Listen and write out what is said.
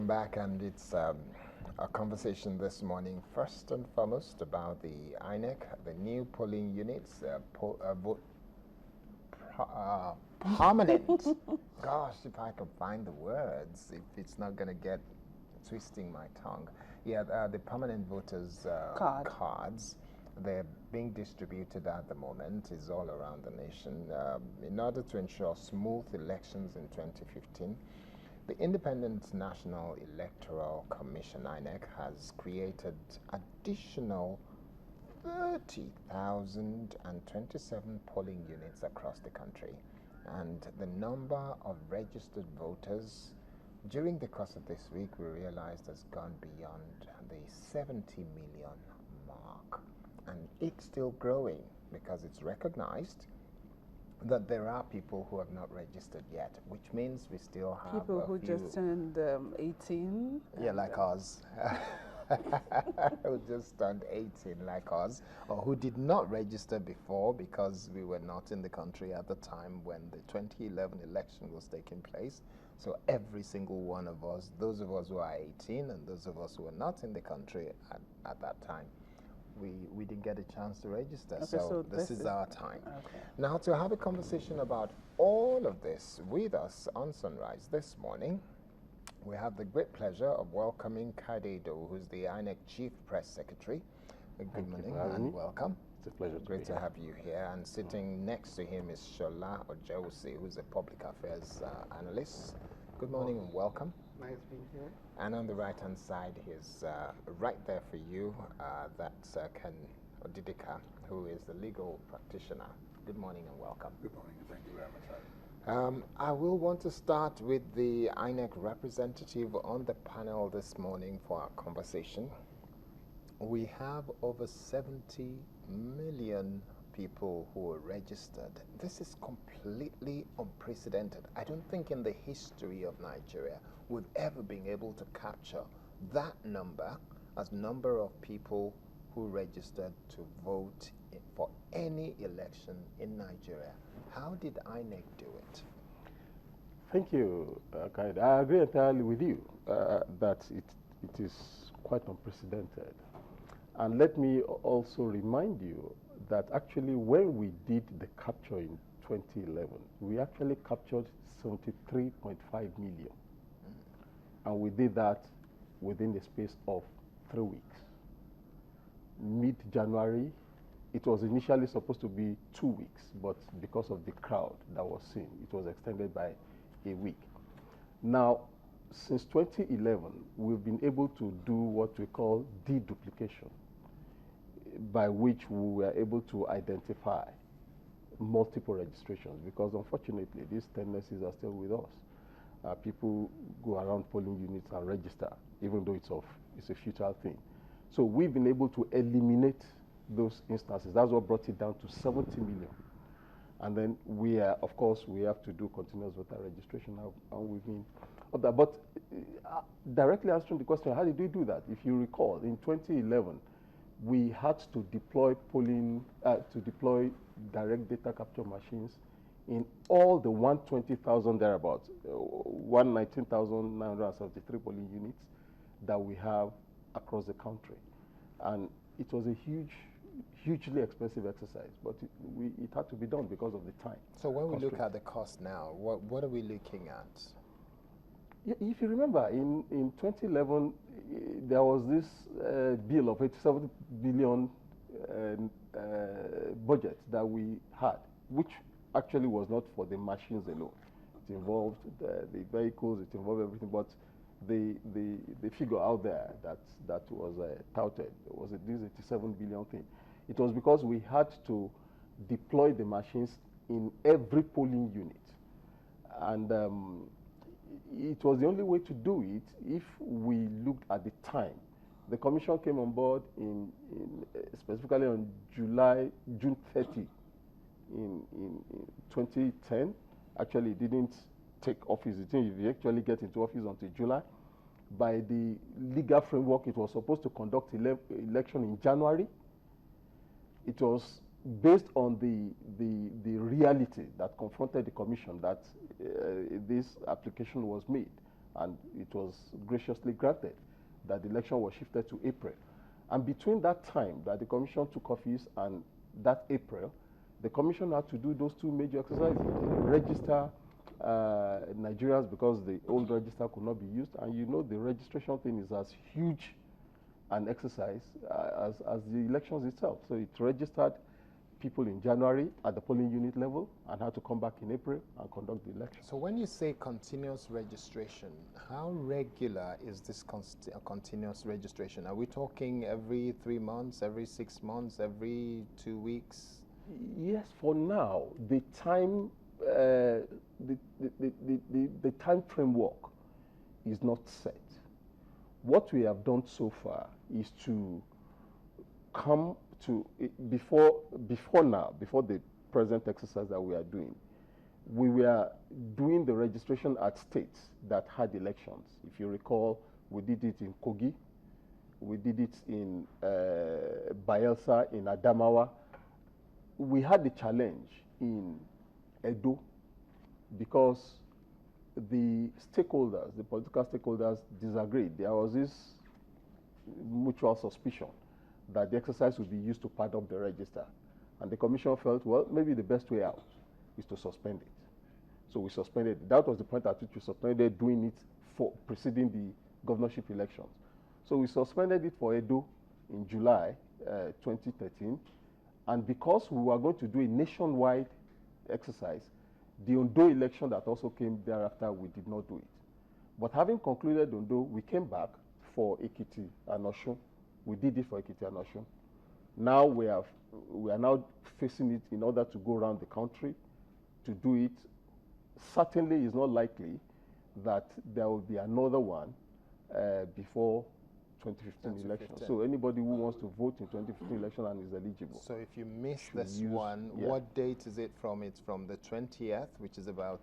Back, and it's a conversation this morning, first and foremost, about the INEC, the new polling units, vote permanent. Gosh, if I could find the words, if it's not going to get twisting my tongue. Yeah, the permanent voters cards, they're being distributed at the moment, is all around the nation in order to ensure smooth elections in 2015. The Independent National Electoral Commission, INEC, has created additional 30,027 polling units across the country. And the number of registered voters during the course of this week, we realized, has gone beyond the 70 million mark. And it's still growing because it's recognized that there are people who have not registered yet, which means we still have people who just turned 18. Yeah, like us. Who just turned 18 like us, or who did not register before because we were not in the country at the time when the 2011 election was taking place. So every single one of us, those of us who are 18 and those of us who were not in the country at that time, we didn't get a chance to register. Okay, so this is our time. Okay. Now, to have a conversation about all of this with us on Sunrise this morning, we have the great pleasure of welcoming Kayode Idowu, who's the INEC Chief Press Secretary. Good morning and welcome. It's a pleasure. Great to have you here. And sitting next to him is Shola Ojewusi, who's a Public Affairs Analyst. Good morning and welcome. Nice being here. And on the right-hand side, he's right there for you. That's Ken Odidika, who is the legal practitioner. Good morning and welcome. Good morning. Thank you very much. I will want to start with the INEC representative on the panel this morning for our conversation. We have over 70 million people who are registered. This is completely unprecedented. I don't think in the history of Nigeria we've ever been able to capture that number as number of people who registered to vote for any election in Nigeria. How did INEC do it? Thank you, Kayode. I agree entirely with you that it is quite unprecedented. And let me also remind you that actually when we did the capture in 2011, we actually captured 73.5 million. And we did that within the space of 3 weeks. Mid-January, it was initially supposed to be 2 weeks, but because of the crowd that was seen, it was extended by a week. Now, since 2011, we've been able to do what we call deduplication, by which we were able to identify multiple registrations, because unfortunately, these tendencies are still with us. People go around polling units and register, even though it's a futile thing. So we've been able to eliminate those instances. That's what brought it down to 70 million. And then of course, we have to do continuous voter registration, and we've been but directly answering the question, how did we do that? If you recall, in 2011, we had to deploy direct data capture machines in all the 120,000 thereabouts, 119,973 polling units that we have across the country. And it was a hugely expensive exercise, but it had to be done because of the time. So when we look at the cost now, what are we looking at? If you remember, in 2011, there was this bill of 87 billion budget that we had, which actually was not for the machines alone. It involved the vehicles, it involved everything, but the figure out there that was touted was this 87 billion thing. It was because we had to deploy the machines in every polling unit, and it was the only way to do it if we looked at the time. The commission came on board specifically on June 30 in 2010. Actually, it didn't take office. It didn't actually get into office until July. By the legal framework, it was supposed to conduct election in January. It was based on the reality that confronted the commission that this application was made. And it was graciously granted that the election was shifted to April. And between that time that the commission took office and that April, the commission had to do those two major exercises: register Nigerians, because the old register could not be used. And you know, the registration thing is as huge an exercise as the elections itself. So it registered people in January at the polling unit level and had to come back in April and conduct the election. So when you say continuous registration, how regular is this continuous registration? Are we talking every 3 months, every 6 months, every 2 weeks? Yes, for now, the time the time framework is not set. What we have done so far is to come to before the present exercise that we are doing. We were doing the registration at states that had elections. If you recall, we did it in Kogi, we did it in Bayelsa, in Adamawa. We had the challenge in Edo because the stakeholders, the political stakeholders, disagreed. There was this mutual suspicion that the exercise would be used to pad up the register. And the commission felt, well, maybe the best way out is to suspend it. So we suspended it. That was the point at which we suspended doing it for preceding the governorship elections. So we suspended it for Edo in July 2013. And because we were going to do a nationwide exercise, the Ondo election that also came thereafter, we did not do it. But having concluded Ondo, we came back for Ekiti and Osun. We did it for Ekiti and Osun. Now we are now facing it in order to go around the country to do it. Certainly, it's not likely that there will be another one before 2015 election. So anybody who wants to vote in 2015 election and is eligible. So if you miss this one, yeah. What date is it from? It's from the 20th, which is about